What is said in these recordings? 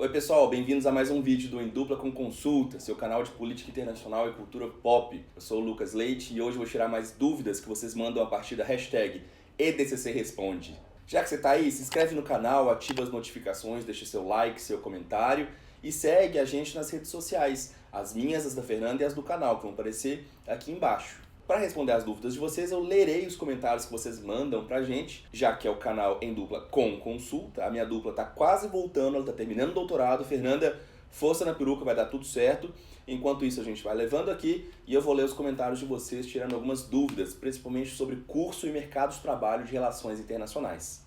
Oi pessoal, bem-vindos a mais um vídeo do Em Dupla com Consulta, seu canal de política internacional e cultura pop. Eu sou o Lucas Leite e hoje eu vou tirar mais dúvidas que vocês mandam a partir da hashtag EDCCResponde. Já que você tá aí, se inscreve no canal, ativa as notificações, deixa seu like, seu comentário e segue a gente nas redes sociais, as minhas, as da Fernanda e as do canal, que vão aparecer aqui embaixo. Para responder as dúvidas de vocês, eu lerei os comentários que vocês mandam pra gente, já que é o canal Em Dupla com Consulta. A minha dupla tá quase voltando, ela tá terminando o doutorado. Fernanda, força na peruca, vai dar tudo certo. Enquanto isso, a gente vai levando aqui e eu vou ler os comentários de vocês, tirando algumas dúvidas, principalmente sobre curso e mercado de trabalho de relações internacionais.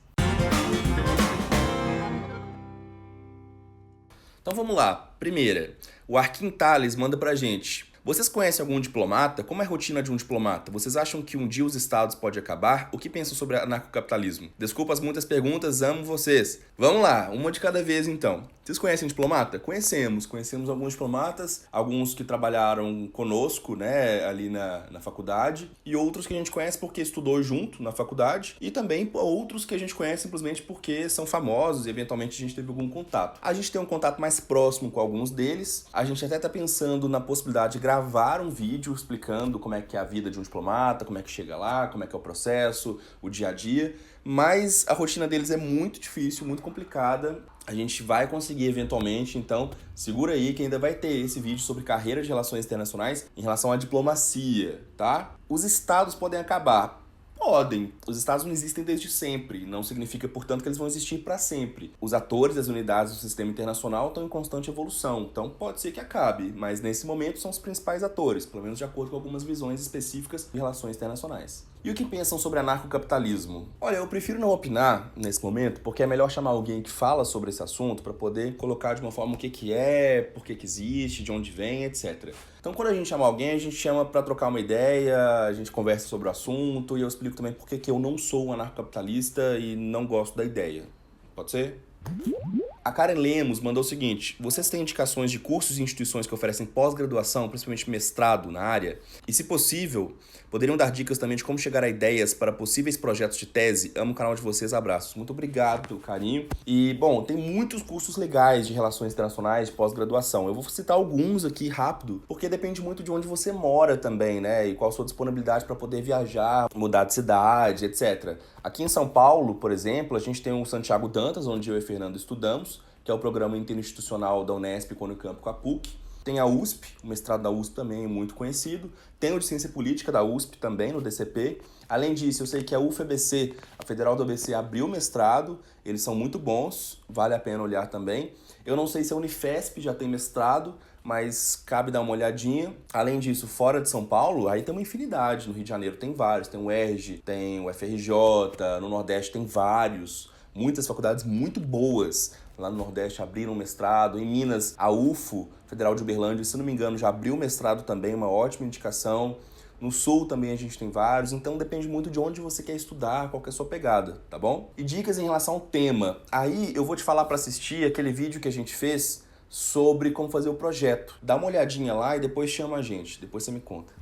Então vamos lá. Primeira, o Arquim Tales manda pra gente: vocês conhecem algum diplomata? Como é a rotina de um diplomata? Vocês acham que um dia os estados podem acabar? O que pensam sobre anarcocapitalismo? Desculpa as muitas perguntas, amo vocês. Vamos lá, uma de cada vez então. Vocês conhecem diplomata? Conhecemos alguns diplomatas, alguns que trabalharam conosco, né, ali na faculdade, e outros que a gente conhece porque estudou junto na faculdade, e também outros que a gente conhece simplesmente porque são famosos e eventualmente a gente teve algum contato. A gente tem um contato mais próximo com alguns deles, a gente até tá pensando na possibilidade de gravar um vídeo explicando como é que é a vida de um diplomata, como é que chega lá, como é que é o processo, o dia a dia, mas a rotina deles é muito difícil, muito complicada. A gente vai conseguir eventualmente, então segura aí que ainda vai ter esse vídeo sobre carreira de relações internacionais em relação à diplomacia, tá? Os estados podem acabar. Podem. Os estados não existem desde sempre, não significa, portanto, que eles vão existir para sempre. Os atores das unidades do sistema internacional estão em constante evolução, então pode ser que acabe, mas nesse momento são os principais atores, pelo menos de acordo com algumas visões específicas de relações internacionais. E o que pensam sobre anarcocapitalismo? Olha, eu prefiro não opinar nesse momento, porque é melhor chamar alguém que fala sobre esse assunto para poder colocar de uma forma o que é, por que existe, de onde vem, etc. Então, quando a gente chama alguém, a gente chama para trocar uma ideia, a gente conversa sobre o assunto e eu explico também por que eu não sou um anarcocapitalista e não gosto da ideia. Pode ser? A Karen Lemos mandou o seguinte: vocês têm indicações de cursos e instituições que oferecem pós-graduação, principalmente mestrado na área? E, se possível, poderiam dar dicas também de como chegar a ideias para possíveis projetos de tese? Amo o canal de vocês, abraços. Muito obrigado pelo carinho. E, bom, tem muitos cursos legais de relações internacionais, de pós-graduação. Eu vou citar alguns aqui rápido, porque depende muito de onde você mora também, né? E qual a sua disponibilidade para poder viajar, mudar de cidade, etc. Aqui em São Paulo, por exemplo, a gente tem o Santiago Dantas, onde eu e Fernando estudamos, que é o programa interinstitucional da Unesp com o Unicamp com a PUC. Tem a USP, o mestrado da USP também é muito conhecido. Tem o de Ciência Política da USP também, no DCP. Além disso, eu sei que a UFABC, a Federal do ABC, abriu mestrado. Eles são muito bons, vale a pena olhar também. Eu não sei se a Unifesp já tem mestrado, mas cabe dar uma olhadinha. Além disso, fora de São Paulo, aí tem uma infinidade. No Rio de Janeiro tem vários, tem o ERJ, tem o FRJ, no Nordeste tem vários. Muitas faculdades muito boas lá no Nordeste abriram mestrado. Em Minas, a UFO, Federal de Uberlândia, se não me engano, já abriu mestrado também, uma ótima indicação. No Sul também a gente tem vários, então depende muito de onde você quer estudar, qual que é a sua pegada, tá bom? E dicas em relação ao tema. Aí eu vou te falar para assistir aquele vídeo que a gente fez sobre como fazer o projeto. Dá uma olhadinha lá e depois chama a gente, depois você me conta.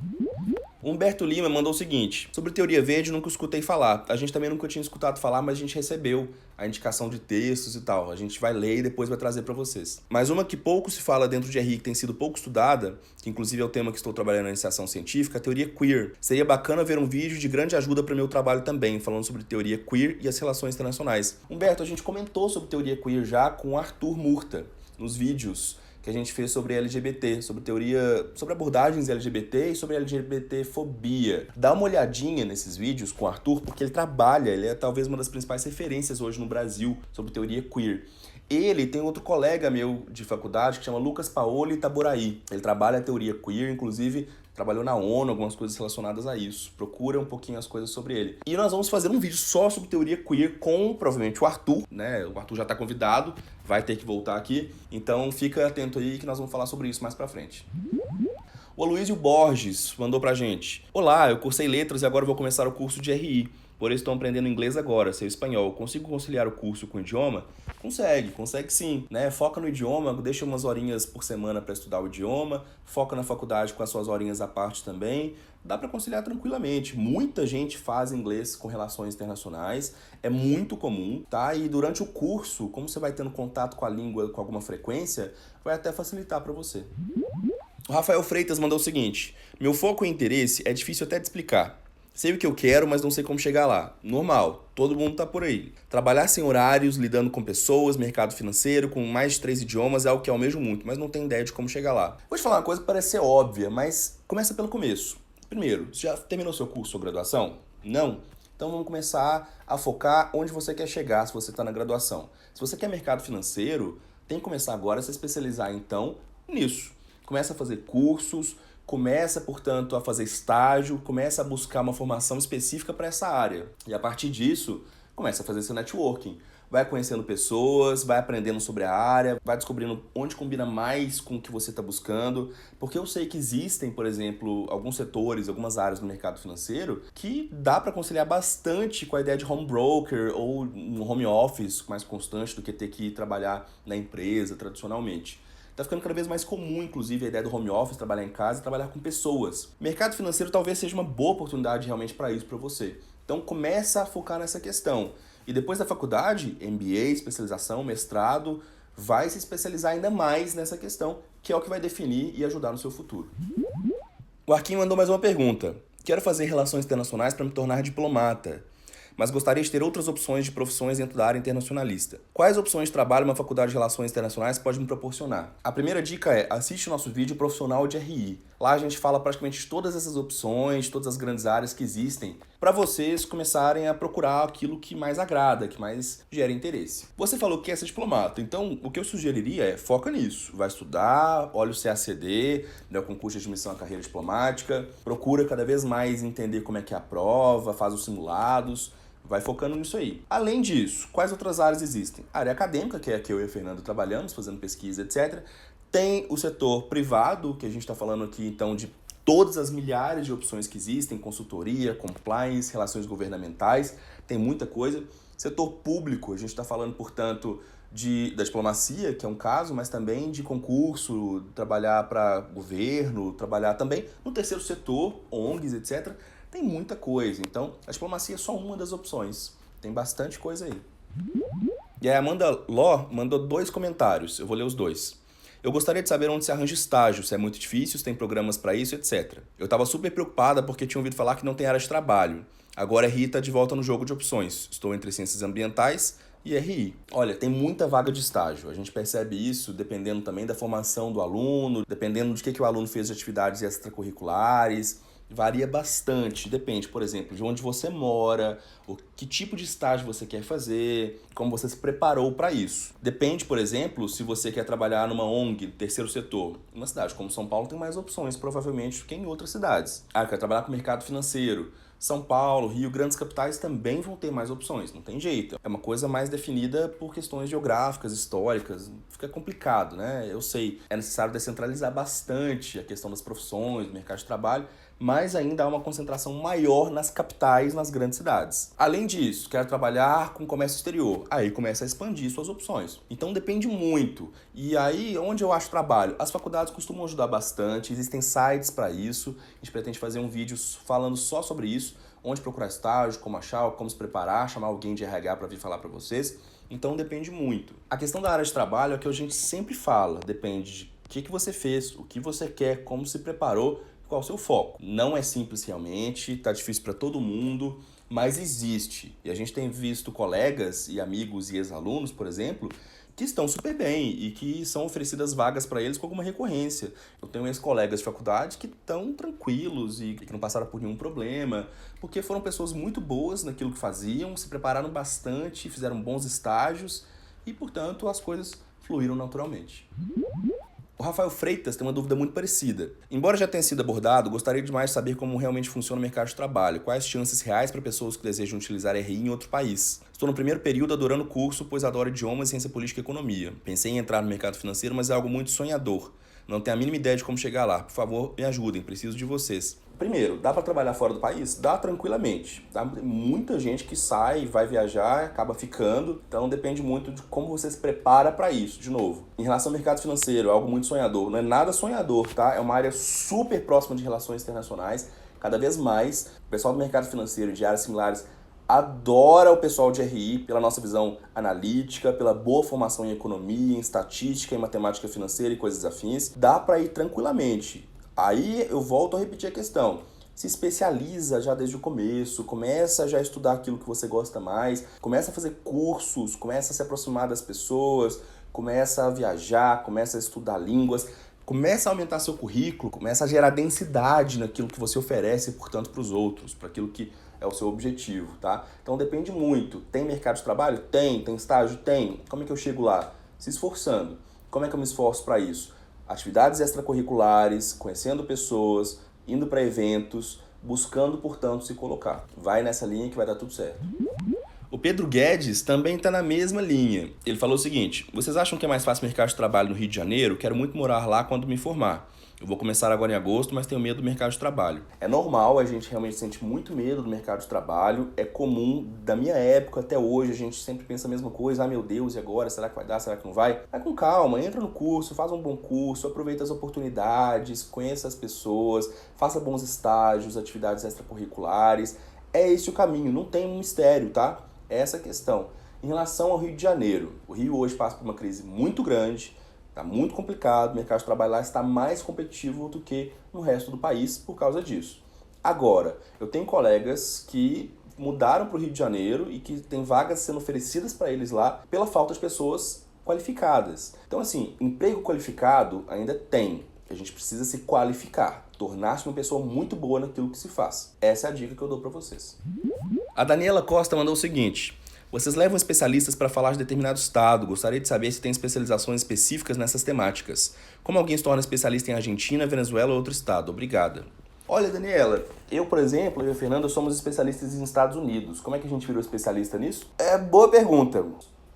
Humberto Lima mandou o seguinte: sobre teoria verde, nunca escutei falar. A gente também nunca tinha escutado falar, mas a gente recebeu a indicação de textos e tal. A gente vai ler e depois vai trazer para vocês. Mas uma que pouco se fala dentro de RI, que tem sido pouco estudada, que inclusive é o tema que estou trabalhando na iniciação científica, a teoria queer. Seria bacana ver um vídeo de grande ajuda para o meu trabalho também, falando sobre teoria queer e as relações internacionais. Humberto, a gente comentou sobre teoria queer já com o Arthur Murta, nos vídeos que a gente fez sobre LGBT, sobre teoria, sobre abordagens LGBT e sobre LGBTfobia. Dá uma olhadinha nesses vídeos com o Arthur, porque ele é talvez uma das principais referências hoje no Brasil sobre teoria queer. Ele tem outro colega meu de faculdade que chama Lucas Paoli Itaboraí. Ele trabalha a teoria queer, inclusive trabalhou na ONU, algumas coisas relacionadas a isso. Procura um pouquinho as coisas sobre ele. E nós vamos fazer um vídeo só sobre teoria queer com, provavelmente, o Arthur, né? O Arthur já tá convidado, vai ter que voltar aqui. Então fica atento aí que nós vamos falar sobre isso mais pra frente. O Aloysio Borges mandou pra gente: olá, eu cursei letras e agora vou começar o curso de RI. Por isso estão aprendendo inglês agora, sei espanhol. Consigo conciliar o curso com o idioma? Consegue sim, né? Foca no idioma, deixa umas horinhas por semana para estudar o idioma, foca na faculdade com as suas horinhas à parte também. Dá para conciliar tranquilamente. Muita gente faz inglês com relações internacionais, é muito comum, tá? E durante o curso, como você vai tendo contato com a língua com alguma frequência, vai até facilitar para você. O Rafael Freitas mandou o seguinte: meu foco e interesse é difícil até de explicar. Sei o que eu quero, mas não sei como chegar lá. Normal, todo mundo tá por aí. Trabalhar sem horários, lidando com pessoas, mercado financeiro, com mais de 3 idiomas é algo que eu almejo muito, mas não tenho ideia de como chegar lá. Vou te falar uma coisa que parece ser óbvia, mas começa pelo começo. Primeiro, você já terminou seu curso ou graduação? Não? Então vamos começar a focar onde você quer chegar se você está na graduação. Se você quer mercado financeiro, tem que começar agora a se especializar então nisso. Começa a fazer cursos, começa, portanto, a fazer estágio, começa a buscar uma formação específica para essa área. E a partir disso, começa a fazer seu networking. Vai conhecendo pessoas, vai aprendendo sobre a área, vai descobrindo onde combina mais com o que você está buscando. Porque eu sei que existem, por exemplo, alguns setores, algumas áreas do mercado financeiro que dá para conciliar bastante com a ideia de home broker ou um home office mais constante do que ter que trabalhar na empresa tradicionalmente. Tá ficando cada vez mais comum, inclusive, a ideia do home office, trabalhar em casa e trabalhar com pessoas. Mercado financeiro talvez seja uma boa oportunidade realmente para isso para você. Então começa a focar nessa questão. E depois da faculdade, MBA, especialização, mestrado, vai se especializar ainda mais nessa questão, que é o que vai definir e ajudar no seu futuro. O Arquinho mandou mais uma pergunta. Quero fazer relações internacionais para me tornar diplomata, mas gostaria de ter outras opções de profissões dentro da área internacionalista. Quais opções de trabalho uma faculdade de Relações Internacionais pode me proporcionar? A primeira dica é: assiste o nosso vídeo profissional de RI. Lá a gente fala praticamente de todas essas opções, todas as grandes áreas que existem, para vocês começarem a procurar aquilo que mais agrada, que mais gera interesse. Você falou que quer ser diplomata, então o que eu sugeriria é: foca nisso. Vai estudar, olha o CACD, né, o concurso de admissão à carreira diplomática, procura cada vez mais entender como é que é a prova, faz os simulados. Vai focando nisso aí. Além disso, quais outras áreas existem? A área acadêmica, que é a que eu e o Fernando trabalhamos, fazendo pesquisa, etc. Tem o setor privado, que a gente está falando aqui, então, de todas as milhares de opções que existem, consultoria, compliance, relações governamentais, tem muita coisa. Setor público, a gente está falando, portanto, da diplomacia, que é um caso, mas também de concurso, trabalhar para governo, trabalhar também no terceiro setor, ONGs, etc., tem muita coisa, então a diplomacia é só uma das opções. Tem bastante coisa aí. E aí a Amanda Ló mandou 2 comentários, eu vou ler os 2. Eu gostaria de saber onde se arranja estágio, se é muito difícil, se tem programas para isso, etc. Eu estava super preocupada porque tinha ouvido falar que não tem área de trabalho. Agora RI está de volta no jogo de opções. Estou entre ciências ambientais e RI. Olha, tem muita vaga de estágio. A gente percebe isso dependendo também da formação do aluno, dependendo de que o aluno fez de atividades extracurriculares. Varia bastante, depende, por exemplo, de onde você mora, que tipo de estágio você quer fazer, como você se preparou para isso. Depende, por exemplo, se você quer trabalhar numa ONG, terceiro setor. Uma cidade como São Paulo tem mais opções, provavelmente, do que em outras cidades. Eu quero trabalhar com o mercado financeiro. São Paulo, Rio, grandes capitais também vão ter mais opções, não tem jeito. É uma coisa mais definida por questões geográficas, históricas, fica complicado, né? Eu sei, é necessário descentralizar bastante a questão das profissões, do mercado de trabalho, mas ainda há uma concentração maior nas capitais, nas grandes cidades. Além disso, quero trabalhar com comércio exterior. Aí começa a expandir suas opções. Então depende muito. E aí, onde eu acho trabalho? As faculdades costumam ajudar bastante, existem sites para isso. A gente pretende fazer um vídeo falando só sobre isso, onde procurar estágio, como achar, como se preparar, chamar alguém de RH para vir falar para vocês. Então depende muito. A questão da área de trabalho é o que a gente sempre fala, depende de o que você fez, o que você quer, como se preparou, qual o seu foco. Não é simples realmente, tá difícil para todo mundo, mas existe. E a gente tem visto colegas e amigos e ex-alunos, por exemplo, que estão super bem e que são oferecidas vagas para eles com alguma recorrência. Eu tenho ex-colegas de faculdade que estão tranquilos e que não passaram por nenhum problema, porque foram pessoas muito boas naquilo que faziam, se prepararam bastante, fizeram bons estágios e, portanto, as coisas fluíram naturalmente. O Rafael Freitas tem uma dúvida muito parecida. Embora já tenha sido abordado, gostaria demais de saber como realmente funciona o mercado de trabalho. Quais chances reais para pessoas que desejam utilizar RI em outro país? Estou no primeiro período adorando o curso, pois adoro idiomas, ciência política e economia. Pensei em entrar no mercado financeiro, mas é algo muito sonhador. Não tenho a mínima ideia de como chegar lá. Por favor, me ajudem, preciso de vocês. Primeiro, dá para trabalhar fora do país? Dá tranquilamente. Dá muita gente que sai, vai viajar, acaba ficando. Então depende muito de como você se prepara para isso. De novo, em relação ao mercado financeiro, é algo muito sonhador. Não é nada sonhador, tá? É uma área super próxima de relações internacionais. Cada vez mais, o pessoal do mercado financeiro de áreas similares adora o pessoal de RI pela nossa visão analítica, pela boa formação em economia, em estatística, em matemática financeira e coisas afins. Dá para ir tranquilamente. Aí eu volto a repetir a questão. Se especializa já desde o começo, começa já a estudar aquilo que você gosta mais, começa a fazer cursos, começa a se aproximar das pessoas, começa a viajar, começa a estudar línguas, começa a aumentar seu currículo, começa a gerar densidade naquilo que você oferece, portanto, para os outros, para aquilo que é o seu objetivo, tá? Então depende muito. Tem mercado de trabalho? Tem. Tem estágio? Tem. Como é que eu chego lá? Se esforçando. Como é que eu me esforço para isso? Atividades extracurriculares, conhecendo pessoas, indo para eventos, buscando, portanto, se colocar. Vai nessa linha que vai dar tudo certo. O Pedro Guedes também está na mesma linha. Ele falou o seguinte: vocês acham que é mais fácil mercado de trabalho no Rio de Janeiro? Quero muito morar lá quando me formar. Eu vou começar agora em agosto, mas tenho medo do mercado de trabalho. É normal, a gente realmente sente muito medo do mercado de trabalho. É comum, da minha época até hoje, a gente sempre pensa a mesma coisa. Ah, meu Deus, e agora? Será que vai dar? Será que não vai? Vai com calma, entra no curso, faz um bom curso, aproveita as oportunidades, conheça as pessoas, faça bons estágios, atividades extracurriculares. É esse o caminho, não tem um mistério, tá? É essa a questão. Em relação ao Rio de Janeiro, o Rio hoje passa por uma crise muito grande. Está muito complicado, o mercado de trabalho lá está mais competitivo do que no resto do país por causa disso. Agora, eu tenho colegas que mudaram para o Rio de Janeiro e que tem vagas sendo oferecidas para eles lá pela falta de pessoas qualificadas. Então, assim, emprego qualificado ainda tem. A gente precisa se qualificar, tornar-se uma pessoa muito boa naquilo que se faz. Essa é a dica que eu dou para vocês. A Daniela Costa mandou o seguinte: vocês levam especialistas para falar de determinado estado. Gostaria de saber se tem especializações específicas nessas temáticas. Como alguém se torna especialista em Argentina, Venezuela ou outro estado? Obrigada. Olha, Daniela, eu, por exemplo, e a Fernanda somos especialistas em Estados Unidos. Como é que a gente virou especialista nisso? É boa pergunta.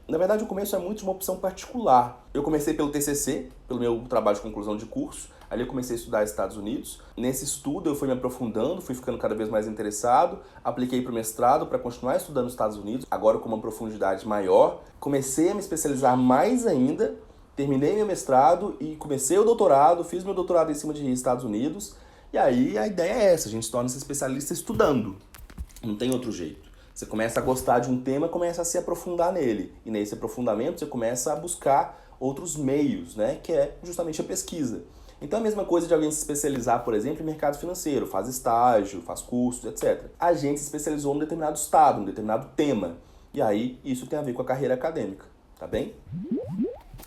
Na verdade, o começo é muito de uma opção particular. Eu comecei pelo TCC, pelo meu trabalho de conclusão de curso. Ali eu comecei a estudar Estados Unidos. Nesse estudo eu fui me aprofundando, fui ficando cada vez mais interessado. Apliquei para o mestrado para continuar estudando nos Estados Unidos, agora com uma profundidade maior. Comecei a me especializar mais ainda, terminei meu mestrado e comecei o doutorado, fiz meu doutorado em cima de Estados Unidos. E aí a ideia é essa, a gente se torna especialista estudando. Não tem outro jeito. Você começa a gostar de um tema, começa a se aprofundar nele. E nesse aprofundamento você começa a buscar outros meios, né? Que é justamente a pesquisa. Então a mesma coisa de alguém se especializar, por exemplo, em mercado financeiro, faz estágio, faz cursos, etc. A gente se especializou num determinado estado, num determinado tema. E aí isso tem a ver com a carreira acadêmica, tá bem?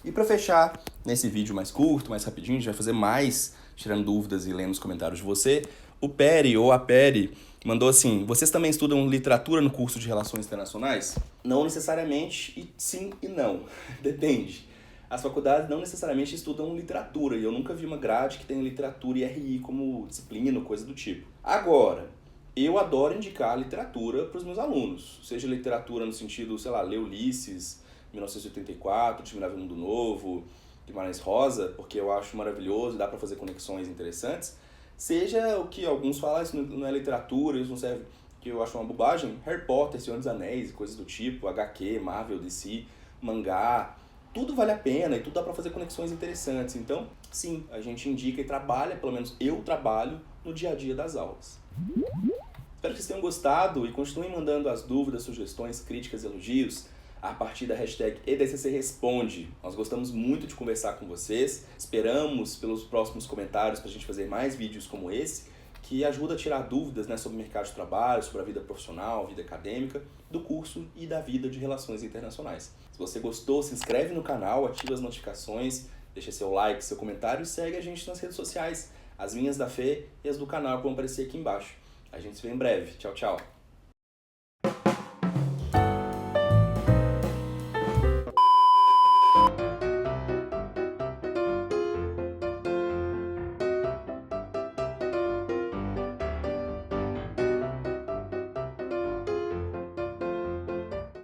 E para fechar, nesse vídeo mais curto, mais rapidinho, a gente vai fazer mais, tirando dúvidas e lendo os comentários de você. O Peri, ou a Peri, mandou assim: vocês também estudam literatura no curso de Relações Internacionais? Não necessariamente, e sim e não. Depende. As faculdades não necessariamente estudam literatura, e eu nunca vi uma grade que tenha literatura e RI como disciplina ou coisa do tipo. Agora, eu adoro indicar literatura para os meus alunos, seja literatura no sentido, sei lá, ler Ulisses, 1984, Admirável Mundo Novo, Guimarães Rosa, porque eu acho maravilhoso, dá para fazer conexões interessantes, seja o que alguns falam, isso não é literatura, isso não serve, que eu acho uma bobagem, Harry Potter, Senhor dos Anéis, coisas do tipo, HQ, Marvel, DC, mangá, tudo vale a pena e tudo dá para fazer conexões interessantes. Então, sim, a gente indica e trabalha, pelo menos eu trabalho, no dia a dia das aulas. Espero que vocês tenham gostado e continuem mandando as dúvidas, sugestões, críticas, elogios a partir da hashtag EDCCResponde. Nós gostamos muito de conversar com vocês, esperamos pelos próximos comentários para a gente fazer mais vídeos como esse, que ajuda a tirar dúvidas, né, sobre o mercado de trabalho, sobre a vida profissional, a vida acadêmica, do curso e da vida de relações internacionais. Se você gostou, se inscreve no canal, ativa as notificações, deixa seu like, seu comentário e segue a gente nas redes sociais. As minhas da Fê e as do canal que vão aparecer aqui embaixo. A gente se vê em breve. Tchau, tchau.